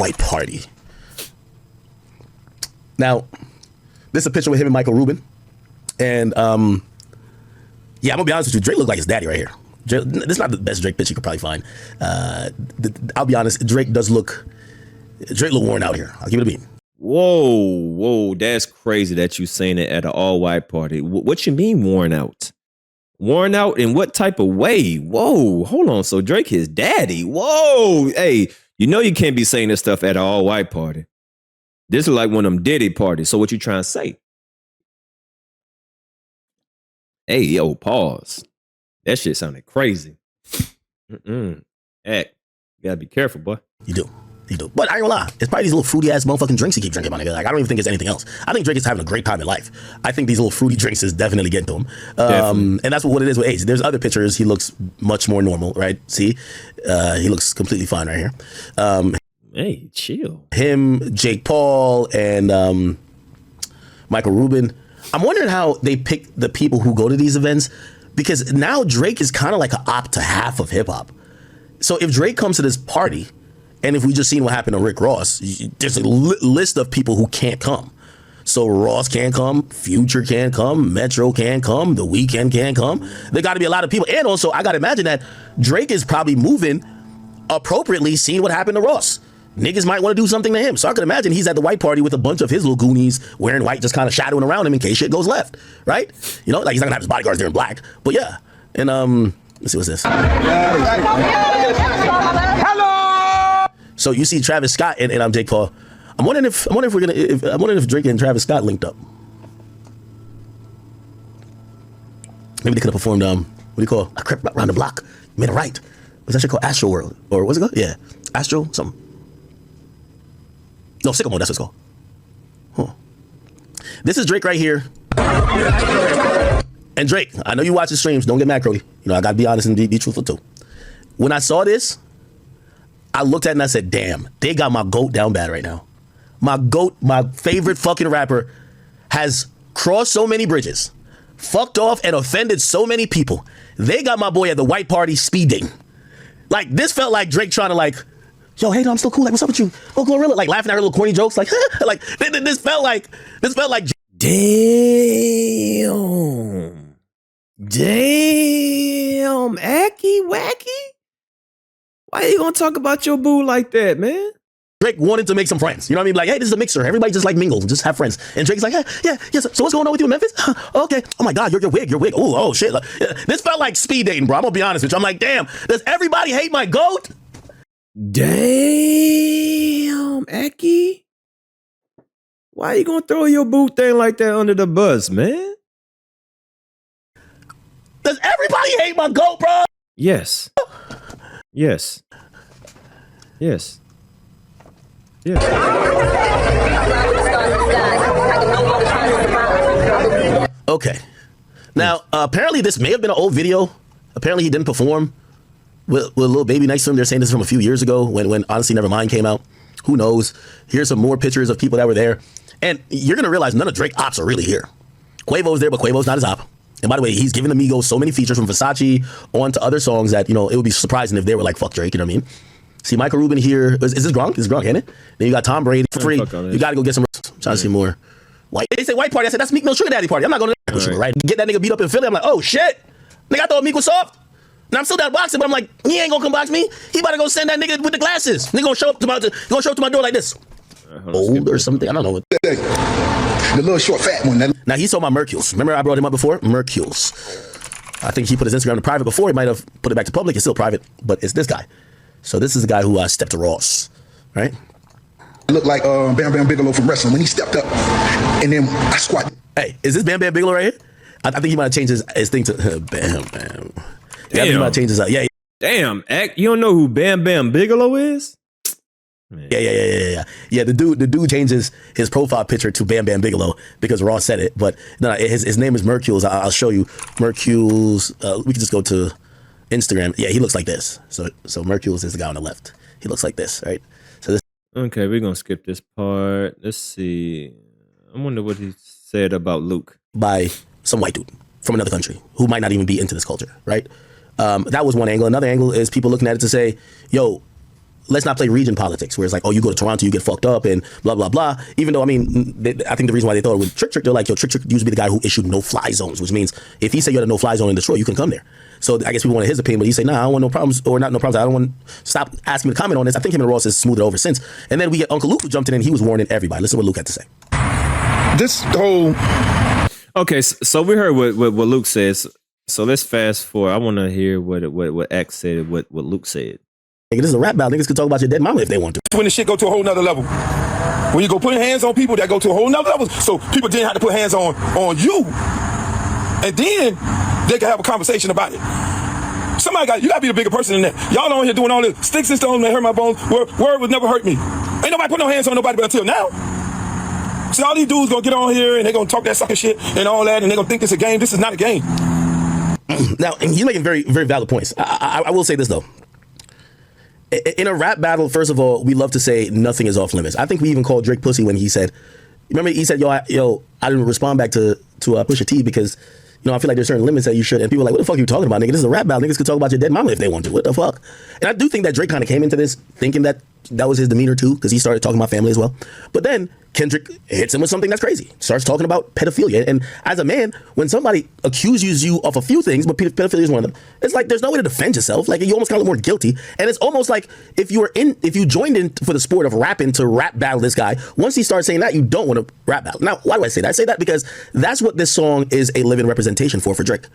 white party. Now, this is a picture with him and Michael Rubin. And yeah, I'm gonna be honest with you, Drake looked like his daddy right here. This is not the best Drake picture you could probably find. I'll be honest, Drake look worn out here. I'll give it a beat. Whoa, that's crazy that you saying it at an all-white party. What you mean worn out? Worn out in what type of way? Whoa, hold on. So Drake his daddy? Whoa, hey, you know you can't be saying this stuff at an all-white party. This is like one of them Diddy parties. So what you trying to say? Hey, yo, pause. That shit sounded crazy. Heck, you gotta be careful, boy. You do. But I ain't gonna lie, it's probably these little fruity ass motherfucking drinks he keep drinking, my nigga. Like, I don't even think it's anything else. I think Drake is having a great time in life. I think these little fruity drinks is definitely getting to him. And that's what it is with age. There's other pictures, he looks much more normal, right? See? He looks completely fine right here. Hey, chill. Him, Jake Paul, and Michael Rubin. I'm wondering how they pick the people who go to these events, because now Drake is kind of like an op to half of hip hop. So if Drake comes to this party, and if we just seen what happened to Rick Ross, there's a list of people who can't come. So Ross can't come, Future can't come, Metro can't come, The Weeknd can't come. There got to be a lot of people. And also, I got to imagine that Drake is probably moving appropriately, seeing what happened to Ross. Niggas might want to do something to him. So I could imagine he's at the white party with a bunch of his little goonies wearing white, just kind of shadowing around him in case shit goes left, right? You know, like he's not gonna have his bodyguards there in black. But yeah, and let's see what's this. Hello. So you see Travis Scott and I'm Jake Paul. I'm wondering if Drake and Travis Scott linked up. Maybe they could have performed what do you call a crip around the block, made a right. What's that shit called? Astro World, or what's it called? Yeah, Astro something. No, Sycamore, that's what it's called. Huh. This is Drake right here. And Drake, I know you watch the streams. Don't get mad, Cody. You know, I got to be honest and be truthful too. When I saw this, I looked at it and I said, damn, they got my GOAT down bad right now. My GOAT, my favorite fucking rapper, has crossed so many bridges, fucked off and offended so many people. They got my boy at the white party speeding. Like, this felt like Drake trying to like, yo, hey, I'm still cool. Like, what's up with you? Oh, Glorilla. Like, laughing at her little corny jokes. Like, like this felt like. Damn, Acky Wacky. Why you gonna talk about your boo like that, man? Drake wanted to make some friends. You know what I mean? Like, hey, this is a mixer. Everybody just like mingle, just have friends. And Drake's like, yeah. So what's going on with you in Memphis? Okay. Oh my God, your wig. Oh shit. This felt like speed dating, bro. I'm gonna be honest with you. I'm like, damn, does everybody hate my GOAT? Damn, Aki. Why you gonna throw your boo thing like that under the bus, man? Does everybody hate my GOAT, bro? Yes. Okay. Now, apparently this may have been an old video. Apparently he didn't perform with a little baby next to him. They're saying this from a few years ago when Honestly Nevermind came out. Who knows? Here's some more pictures of people that were there. And you're going to realize none of Drake ops are really here. Quavo's there, but Quavo's not his op. And by the way, he's giving the Migos so many features from Versace on to other songs that, you know, it would be surprising if they were like, fuck Drake, you know what I mean? See Michael Rubin here. Is this Gronk? This is Gronk, ain't it? Then you got Tom Brady for free. You got to go get some. I'm trying to see more. White. They say white party. I said, that's Meek Mill Sugar Daddy party. I'm not going to that sugar, right? Get that nigga beat up in Philly. I'm like, oh shit. Nigga, I thought Meek was soft. And I'm still down boxing, but I'm like, he ain't gonna come box me. He about to go send that nigga with the glasses. Nigga gonna show up to my door like this. Old or something. I don't know. The little short fat one. Now he's talking about Mercules. Remember I brought him up before? Mercules. I think he put his Instagram to private before. He might have put it back to public. It's still private, but it's this guy. So this is the guy who stepped to Ross, right? It looked like Bam Bam Bigelow from wrestling when he stepped up, and then I squat. Hey, is this Bam Bam Bigelow right here? I think he might have changed his thing to Bam Bam. Yeah, I think he might have changed his. Yeah. Damn, you don't know who Bam Bam Bigelow is? Man. Yeah. The dude changes his profile picture to Bam Bam Bigelow because Ross said it. But no, his name is Mercules. I'll show you Mercules. We can just go to Instagram. Yeah, he looks like this. So Mercules is the guy on the left. He looks like this, right? So this. Okay, we're gonna skip this part. Let's see. I wonder what he said about Luke. By some white dude from another country who might not even be into this culture, right? That was one angle. Another angle is people looking at it to say, yo, let's not play region politics, where it's like, oh, you go to Toronto, you get fucked up, and blah blah blah. Even though, I mean, I think the reason why they thought it was Trick, they're like, yo, Trick used to be the guy who issued no-fly zones, which means if he said you had a no-fly zone in Detroit, you can come there. So I guess people wanted his opinion, but he said, nah, I don't want no problems, or not no problems. I don't want stop asking me to comment on this. I think him and Ross has smoothed it over since. And then we get Uncle Luke who jumped in and he was warning everybody. Listen to what Luke had to say. This whole Okay, so we heard what Luke says. So let's fast forward. I want to hear what X said, what Luke said. Nigga, this is a rap battle. Niggas can talk about your dead mama if they want to. When the shit go to a whole nother level. When you go put hands on people, that go to a whole nother level. So people didn't have to put hands on you. And then they can have a conversation about it. You gotta be the bigger person than that. Y'all on here doing all this sticks and stones that hurt my bones. Word would never hurt me. Ain't nobody put no hands on nobody but until now. See, all these dudes gonna get on here and they gonna talk that sucker shit and all that, and they gonna think it's a game. This is not a game. Now, and he's making very, very valid points. I will say this though. In a rap battle, first of all, we love to say nothing is off limits. I think we even called Drake pussy when he said, remember he said, yo, I didn't respond back to Pusha T because, I feel like there's certain limits that you should. And people are like, what the fuck are you talking about, nigga? This is a rap battle. Niggas can talk about your dead mama if they want to. What the fuck? And I do think that Drake kind of came into this thinking that was his demeanor too, because he started talking about family as well. But then Kendrick hits him with something that's crazy. Starts talking about pedophilia. And as a man, when somebody accuses you of a few things, but pedophilia is one of them, it's like there's no way to defend yourself. Like you almost kind of look more guilty. And it's almost like if you joined in for the sport of rapping to rap battle this guy, once he starts saying that, you don't want to rap battle. Now, why do I say that? I say that because that's what this song is a living representation for Drake.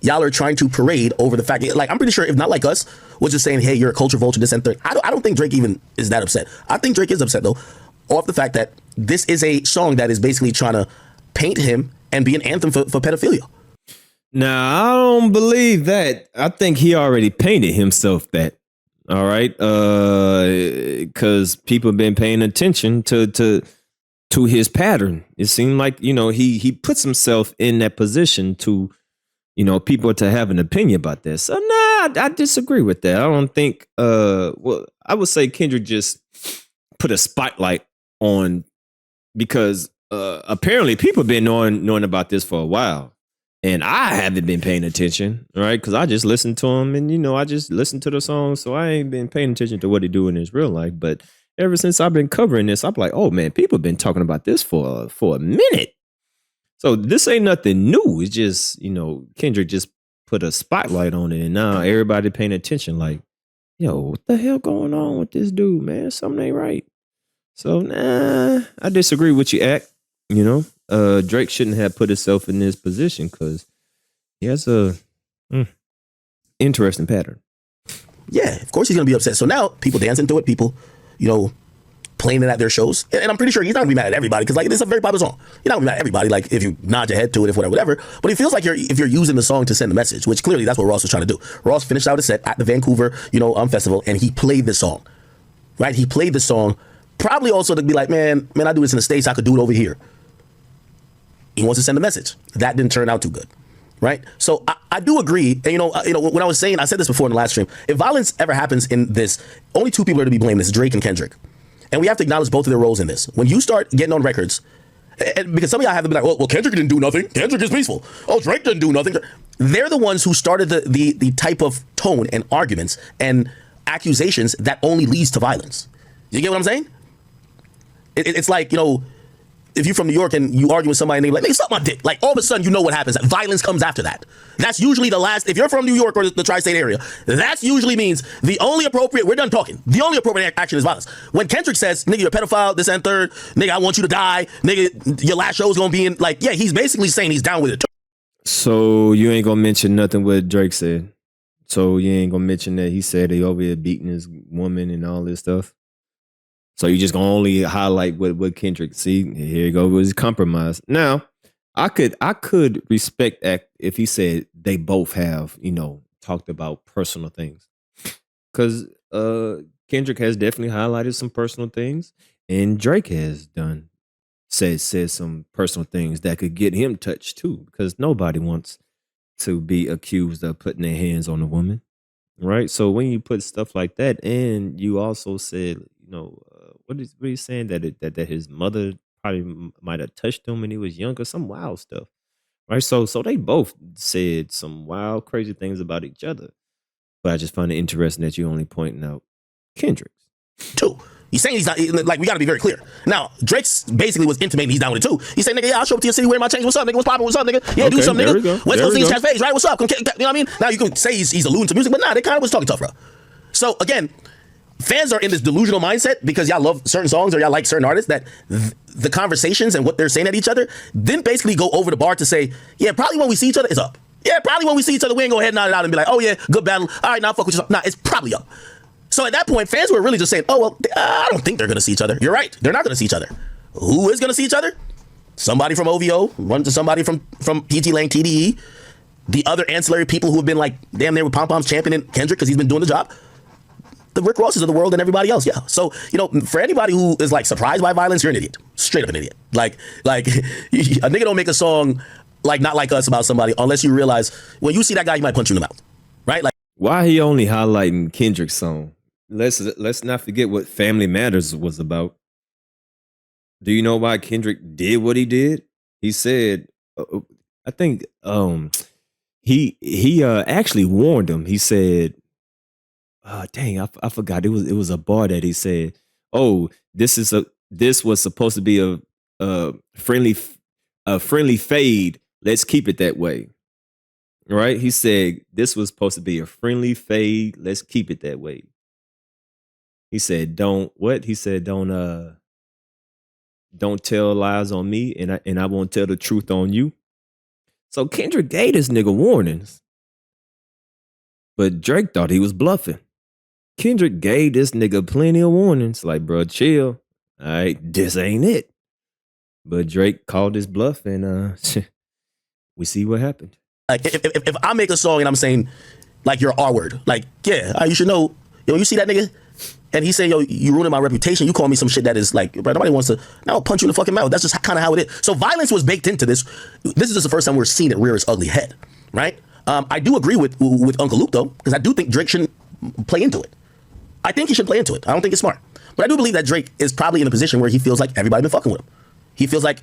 Y'all are trying to parade over the fact, like, I'm pretty sure if not like us, was just saying, hey, you're a culture vulture, this and third. I don't think Drake even is that upset. I think Drake is upset, though, off the fact that this is a song that is basically trying to paint him and be an anthem for pedophilia. Now, I don't believe that. I think he already painted himself that. All right. Because people have been paying attention to his pattern. It seemed like, he puts himself in that position to, people to have an opinion about this. So, I disagree with that. I don't think, I would say Kendrick just put a spotlight on, because apparently people have been knowing about this for a while. And I haven't been paying attention, right? Because I just listened to him and, I just listened to the song. So I ain't been paying attention to what he do in his real life. But ever since I've been covering this, I'm like, oh, man, people have been talking about this for a minute. So this ain't nothing new. It's just, Kendrick just put a spotlight on it. And now everybody paying attention like, yo, what the hell going on with this dude, man? Something ain't right. So, I disagree with you, Act. Drake shouldn't have put himself in this position because he has a interesting pattern. Yeah, of course he's going to be upset. So now people dancing to it, people, playing it at their shows. And I'm pretty sure he's not going to be mad at everybody because, like, this is a very popular song. You're not going to be mad at everybody, like, if you nod your head to it, if whatever. But it feels like if you're using the song to send a message, which clearly that's what Ross was trying to do. Ross finished out a set at the Vancouver, festival, and he played the song, right? He played the song probably also to be like, man, I do this in the States. I could do it over here. He wants to send a message. That didn't turn out too good, right? So I do agree. And, when I was saying, I said this before in the last stream, if violence ever happens in this, only two people are to be blamed. This is Drake and Kendrick. And we have to acknowledge both of their roles in this. When you start getting on records, and because some of y'all have to be like, well, Kendrick didn't do nothing. Kendrick is peaceful. Oh, Drake didn't do nothing. They're the ones who started the type of tone and arguments and accusations that only leads to violence. You get what I'm saying? It's like, if you're from New York and you argue with somebody and they're like, nigga, suck my dick. Like, all of a sudden, you know what happens. Violence comes after that. That's usually the last, if you're from New York or the tri-state area, that usually means the only appropriate, we're done talking. The only appropriate action is violence. When Kendrick says, nigga, you're a pedophile, this and third, nigga, I want you to die, nigga, your last show's gonna be in, like, yeah, he's basically saying he's down with it. So you ain't gonna mention nothing what Drake said. So you ain't gonna mention that he said he over here beating his woman and all this stuff. So you just gonna only highlight what Kendrick. See, here you go with his compromise. Now, I could respect that if he said they both have, talked about personal things. Because Kendrick has definitely highlighted some personal things, and Drake has said some personal things that could get him touched too. Because nobody wants to be accused of putting their hands on a woman, right? So when you put stuff like that, and you also said, what is he saying that his mother probably might have touched him when he was younger, some wild stuff, right? So they both said some wild, crazy things about each other. But I just find it interesting that you're only pointing out Kendrick's. too. He's saying he's not, like, we gotta be very clear. Now, Drake's basically was intimating he's down with it too. He's saying, nigga, yeah, I'll show up to your city wearing my chains. What's up, nigga? What's poppin'? What's up, nigga? Yeah, do something, nigga. West Coast niggas catch phase, right? What's up? You know what I mean? Now you can say he's alluding to music, but nah, they kind of was talking tough, bro. So again, fans are in this delusional mindset because y'all love certain songs or y'all like certain artists that the conversations and what they're saying at each other then basically go over the bar to say, yeah, probably when we see each other, it's up. Yeah, probably when we see each other, we ain't go ahead and nod it out and be like, oh yeah, good battle. All right, now fuck with you. Nah, it's probably up. So at that point, fans were really just saying, oh, well, I don't think they're going to see each other. You're right. They're not going to see each other. Who is going to see each other? Somebody from OVO, one to somebody from PT Lang, TDE, the other ancillary people who have been like, damn near with Pom Pom's championing Kendrick because he's been doing the job. The Rick Rosses of the world and everybody else, yeah. So, you know, for anybody who is like surprised by violence, you're an idiot. Straight up an idiot. Like a nigga don't make a song like Not Like Us about somebody unless you realize when you see that guy, you might punch you in the mouth, right? Like, why he only highlighting Kendrick's song? Let's not forget what Family Matters was about. Do you know why Kendrick did what he did? He said, I think he actually warned him. He said, dang, I forgot. It was a bar that he said, oh, this was supposed to be a friendly fade. Let's keep it that way. Right? He said this was supposed to be a friendly fade. Let's keep it that way. He said, don't what? He said, don't tell lies on me, and I won't tell the truth on you. So Kendrick gave this nigga warnings. But Drake thought he was bluffing. Kendrick gave this nigga plenty of warnings. Like, bro, chill. All right, this ain't it. But Drake called his bluff, and we see what happened. Like, if I make a song and I'm saying, like, your R word, like, yeah, you should know, yo, you see that nigga? And he saying, yo, you ruining my reputation. You call me some shit that is like, bro, nobody wants to, now I'll punch you in the fucking mouth. That's just kind of how it is. So violence was baked into this. This is just the first time we're seeing it rear its ugly head, right? I do agree with Uncle Luke, though, because I do think Drake shouldn't play into it. I think he should play into it. I don't think it's smart. But I do believe that Drake is probably in a position where he feels like everybody been fucking with him. He feels like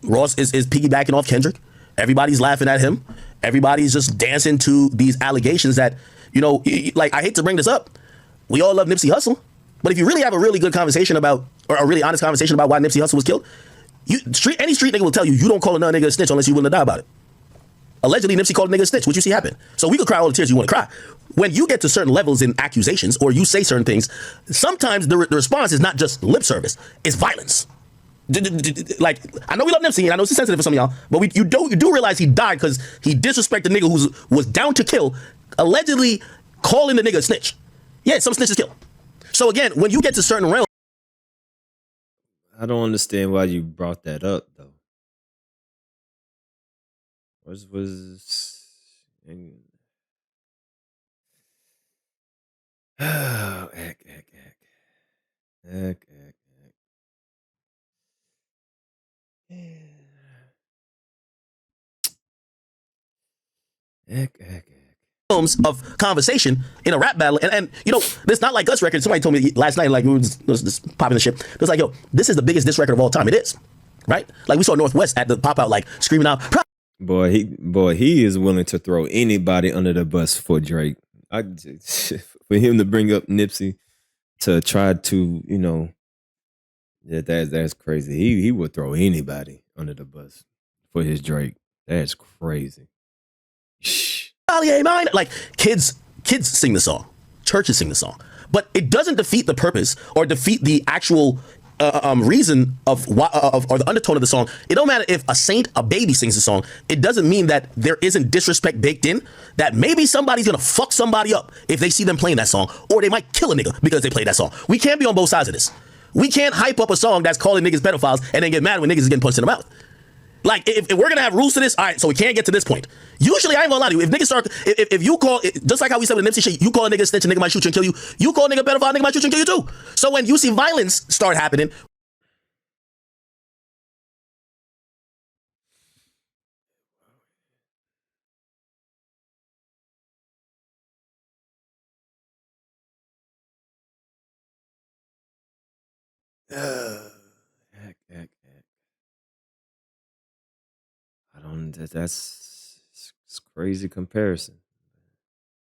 Ross is piggybacking off Kendrick. Everybody's laughing at him. Everybody's just dancing to these allegations that, you know, like, I hate to bring this up. We all love Nipsey Hussle. But if you really have a really good conversation about, or a really honest conversation about why Nipsey Hussle was killed, any street nigga will tell you, you don't call another nigga a snitch unless you're willing to die about it. Allegedly, Nipsey called a nigga a snitch, which you see happen. So we could cry all the tears you want to cry. When you get to certain levels in accusations or you say certain things, sometimes the response is not just lip service, it's violence. Like, I know we love Nipsey, and I know it's sensitive for some of y'all, but you do realize he died because he disrespected a nigga who was down to kill, allegedly calling the nigga a snitch. Yeah, some snitches kill. So again, when you get to certain realms, I don't understand why you brought that up, though. Heck. of conversation in a rap battle, and you know, this Not Like Us record, somebody told me last night, like, we was just popping the shit. It was like, yo, this is the biggest diss record of all time. It is, right? Like, we saw Northwest at the pop out, like, screaming out, Boy, he is willing to throw anybody under the bus for Drake. For him to bring up Nipsey to try to, you know, that's crazy. He would throw anybody under the bus for his Drake. That's crazy. like, kids sing the song, churches sing the song, but it doesn't defeat the purpose or defeat the actual reason of why, or the undertone of the song. It don't matter if a saint, a baby sings the song. It doesn't mean that there isn't disrespect baked in, that maybe somebody's gonna fuck somebody up if they see them playing that song, or they might kill a nigga because they play that song. We can't be on both sides of this. We can't hype up a song that's calling niggas pedophiles and then get mad when niggas is getting punched in the mouth. Like, if we're gonna have rules to this, all right, so we can't get to this point. Usually, I ain't gonna lie to you. If niggas start, if you call, just like how we said with Nipsey shit, you call a nigga a snitch, a nigga might shoot you and kill you. You call a nigga pedophile, a nigga might shoot you and kill you too. So when you see violence start happening, Heck. I don't. That's crazy comparison.